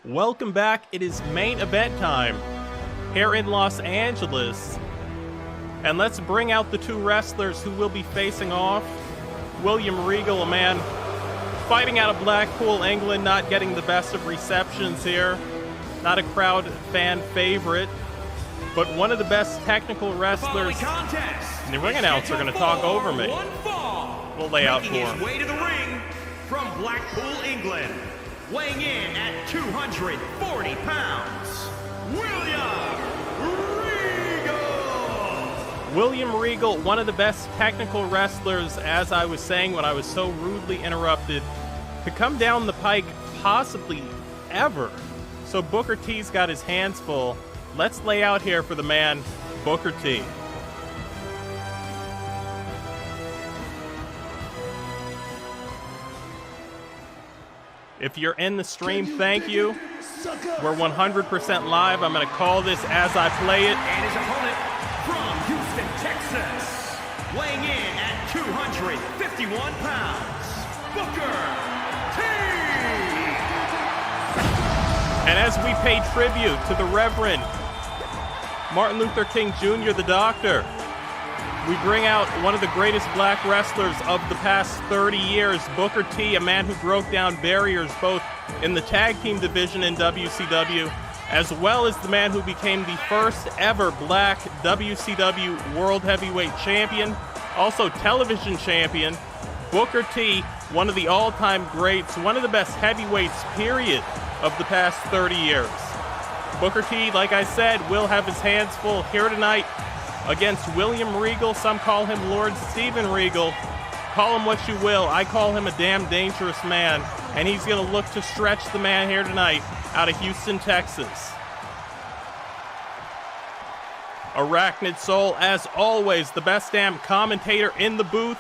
Welcome back. It is main event time here in Los Angeles. And let's bring out the two wrestlers who will be facing off. William Regal, a man fighting out of Blackpool, England, not getting the best of receptions here. Not a crowd fan favorite, but one of the best technical wrestlers. And the ring announcer going to talk over me. We'll lay out for him. Way to the ring from Blackpool, England. Weighing in at 240 pounds, William Regal! William Regal, one of the best technical wrestlers, as I was saying when I was so rudely interrupted, to come down the pike possibly ever. So Booker T's got his hands full. Let's lay out here for the man, Booker T. If you're in the stream, thank you. We're 100% live. I'm going to call this as I play it. And his opponent from Houston, Texas, weighing in at 251 pounds, Booker T. And as we pay tribute to the Reverend Martin Luther King Jr., the Doctor, we bring out one of the greatest black wrestlers of the past 30 years, Booker T, a man who broke down barriers both in the tag team division in WCW, as well as the man who became the first ever black WCW World Heavyweight Champion, also television champion. Booker T, one of the all-time greats, one of the best heavyweights, period, of the past 30 years. Booker T, like I said, will have his hands full here tonight against William Regal. Some call him Lord Steven Regal. Call him what you will. I call him a damn dangerous man, and he's going to look to stretch the man here tonight out of Houston, Texas. Arachnid Soul, as always, the best damn commentator in the booth,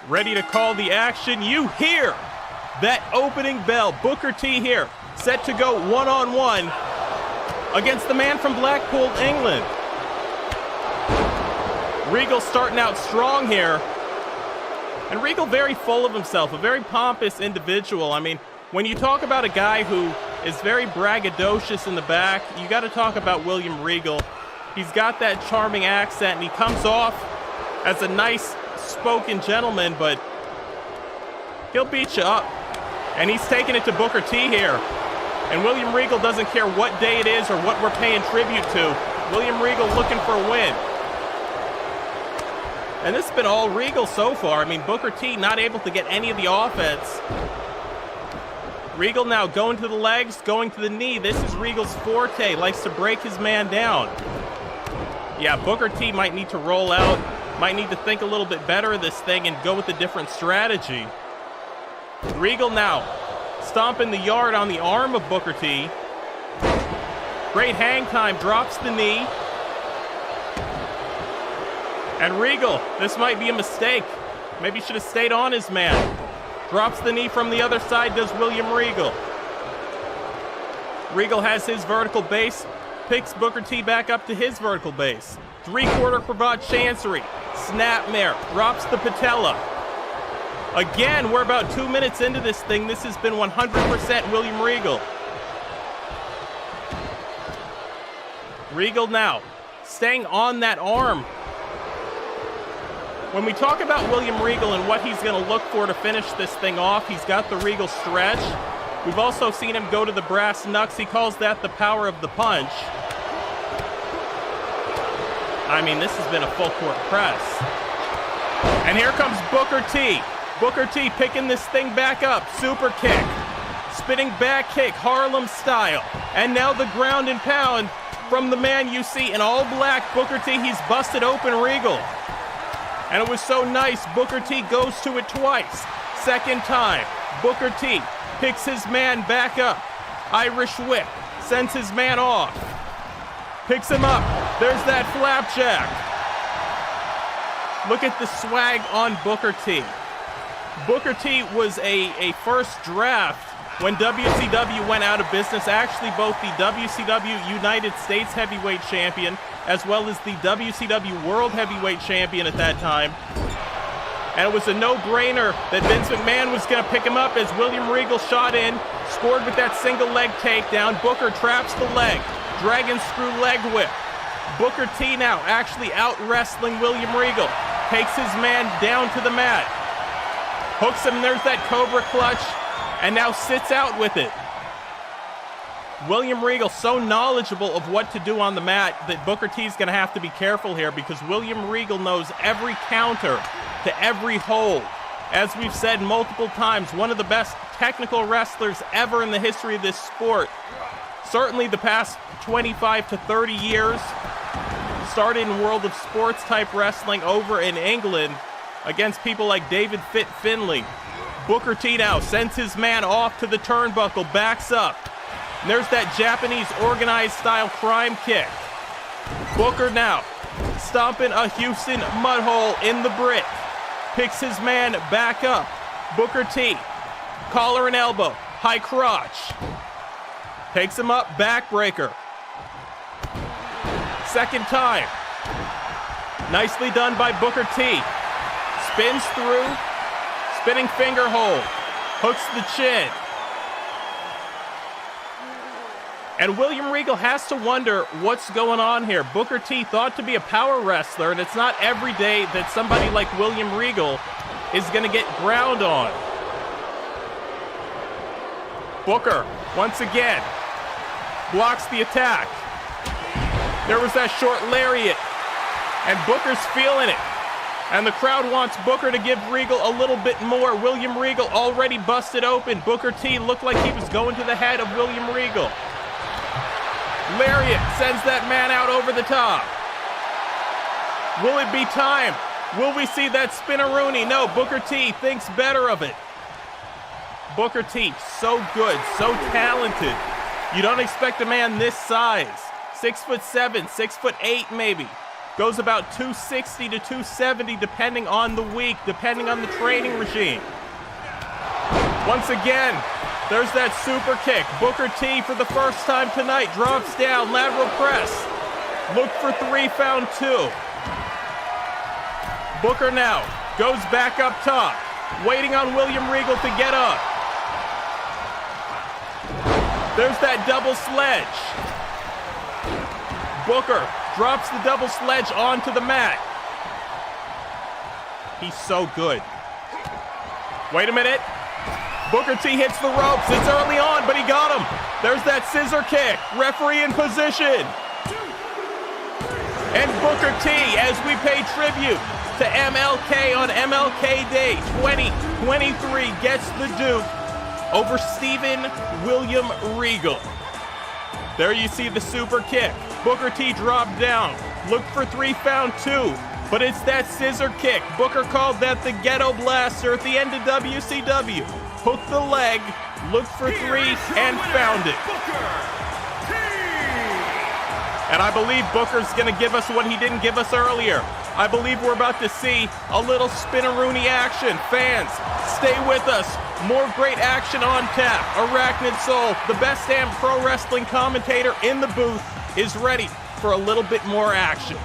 ready to call the action. You hear that opening bell. Booker T here, set to go one-on-one against the man from Blackpool, England. Regal starting out strong here. And Regal very full of himself, a very pompous individual. I mean, when you talk about a guy who is very braggadocious in the back, you got to talk about William Regal. He's got that charming accent, and he comes off as a nice spoken gentleman, but he'll beat you up. And he's taking it to Booker T here. And William Regal doesn't care what day it is or what we're paying tribute to. William Regal looking for a win. And this has been all Regal so far. I mean, Booker T not able to get any of the offense. Regal now going to the legs, going to the knee. This is Regal's forte. Likes to break his man down. Yeah, Booker T might need to roll out. Might need to think a little bit better of this thing and go with a different strategy. Regal now stomping the yard on the arm of Booker T. Great hang time, drops the knee. And Regal, this might be a mistake. Maybe should have stayed on his man. Drops the knee from the other side, does William Regal. Regal has his vertical base, picks Booker T back up to his vertical base. Three-quarter cravat chancery, snapmare, drops the patella. Again, we're about 2 minutes into this thing. This has been 100% William Regal. Regal now, staying on that arm. When we talk about William Regal and what he's going to look for to finish this thing off, he's got the Regal stretch. We've also seen him go to the brass knucks. He calls that the power of the punch. I mean, this has been a full court press. And here comes Booker T. Booker T picking this thing back up. Super kick. Spinning back kick, Harlem style. And now the ground and pound from the man you see in all black, Booker T. He's busted open Regal. And it was so nice, Booker T goes to it twice. Second time, Booker T picks his man back up. Irish whip, sends his man off. Picks him up, there's that flapjack. Look at the swag on Booker T. Booker T was a first draft when WCW went out of business. Actually, both the WCW United States Heavyweight Champion as well as the WCW World Heavyweight Champion at that time. And it was a no-brainer that Vince McMahon was going to pick him up as William Regal shot in, scored with that single leg takedown. Booker traps the leg, dragon screw leg whip. Booker T now actually out-wrestling William Regal. Takes his man down to the mat. Hooks him, there's that Cobra clutch, and now sits out with it. William Regal so knowledgeable of what to do on the mat that Booker T's going to have to be careful here because William Regal knows every counter to every hold. As we've said multiple times, one of the best technical wrestlers ever in the history of this sport. Certainly the past 25 to 30 years. Started in World of Sports type wrestling over in England against people like David Fit Finlay. Booker T now sends his man off to the turnbuckle, backs up. And there's that Japanese organized style crime kick. Booker now stomping a Houston mud hole in the brick. Picks his man back up. Booker T, collar and elbow, high crotch. Takes him up, backbreaker. Second time. Nicely done by Booker T. Spins through, spinning finger hold, hooks the chin. And William Regal has to wonder what's going on here. Booker T thought to be a power wrestler, and it's not every day that somebody like William Regal is going to get ground on. Booker, once again, blocks the attack. There was that short lariat, and Booker's feeling it. And the crowd wants Booker to give Regal a little bit more. William Regal already busted open. Booker T looked like he was going to the head of William Regal. Lariat sends that man out over the top. Will it be time? Will we see that spinneroonie? No, Booker T thinks better of it. Booker T, so good, so talented. You don't expect a man this size. 6'7", 6'8" maybe. Goes about 260 to 270 depending on the week, depending on the training regime. Once again, there's that super kick. Booker T for the first time tonight drops down, lateral press. Look for three, found two. Booker now goes back up top, waiting on William Regal to get up. There's that double sledge. Booker drops the double sledge onto the mat. He's so good. Wait a minute. Booker T hits the ropes. It's early on, but he got him. There's that scissor kick. Referee in position. And Booker T, as we pay tribute to MLK on MLK Day 2023, gets the Duke over Steven William Regal. There you see the super kick. Booker T dropped down. Looked for three, found two. But it's that scissor kick. Booker called that the ghetto blaster at the end of WCW. Hooked the leg, looked for three, and found it. And I believe Booker's going to give us what he didn't give us earlier. I believe we're about to see a little spinneroonie action. Fans, stay with us. More great action on tap. Arachnid Soul, the best damn pro wrestling commentator in the booth, is ready for a little bit more action.